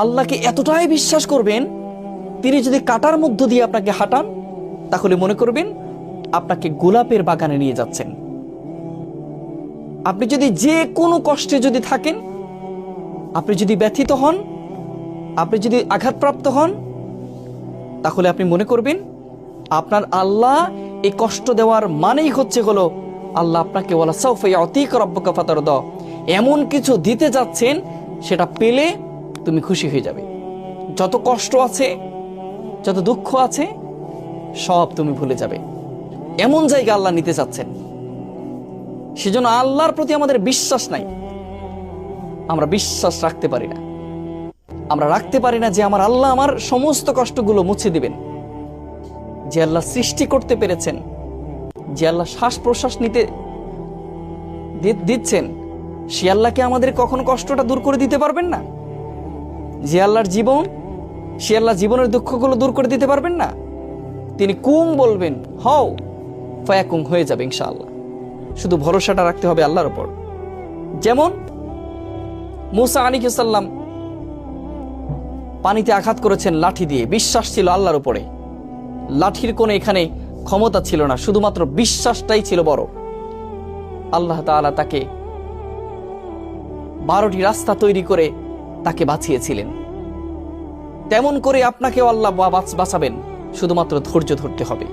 আল্লাহকে এতটাই বিশ্বাস করবেন, তিনি যদি কাঁটার মধ্য দিয়ে আপনাকে হাঁটান, তাহলে মনে করবেন আপনাকে গোলাপের বাগানে নিয়ে যাচ্ছেন। আপনি যদি যে কোনো কষ্টে যদি থাকেন, আপনি যদি ব্যথিত হন, আপনি যদি আঘাতপ্রাপ্ত হন, তাহলে আপনি মনে করবেন আপনার আল্লাহ এই কষ্ট দেওয়ার মানেই হলো আল্লাহ আপনাকে ওয়ালা সাউফা ইউতিকা রাব্বুকা ফাতারদা, এমন কিছু দিতে যাচ্ছেন সেটা পেলে তুমি খুশি হয়ে যাবে। যত কষ্ট আছে, যত দুঃখ আছে, সব তুমি ভুলে যাবে। এমন জায়গা আল্লাহ নিতে চাচ্ছেন। সেজন্য আল্লাহর প্রতি আমাদের বিশ্বাস নাই, আমরা বিশ্বাস রাখতে পারি না। আমরা রাখতে পারি না যে আমার আল্লাহ আমার সমস্ত কষ্টগুলো মুছে দিবেন। যে আল্লাহ সৃষ্টি করতে পেরেছেন, যে আল্লাহ শ্বাস প্রশ্বাস নিতে দিচ্ছেন, সে আল্লাহকে আমাদের কখনো কষ্টটা দূর করে দিতে পারবেন না? যে আল্লাহর জীবন, সে আল্লাহ জীবনের দুঃখগুলো দূর করে দিতে পারবেন না? তিনি কুং বলবেন, হও, ফায়াকুং, হয়ে যাবে ইনশাআল্লাহ। শুধু ভরসাটা রাখতে হবে আল্লাহর উপর। যেমন মুসা আলাইহিস সালাম পানিতে আঘাত করেছেন লাঠি দিয়ে, বিশ্বাস ছিল আল্লাহর উপরে। লাঠির কোনো এখানে ক্ষমতা ছিল না, শুধুমাত্র বিশ্বাসটাই ছিল বড়। আল্লাহ তাআলা তাকে 12টি রাস্তা তৈরি করে তাকে বাঁচিয়েছিলেন। তেমন করে আপনাকেও আল্লাহ বাঁচাবেন, শুধুমাত্র ধৈর্য ধরতে হবে।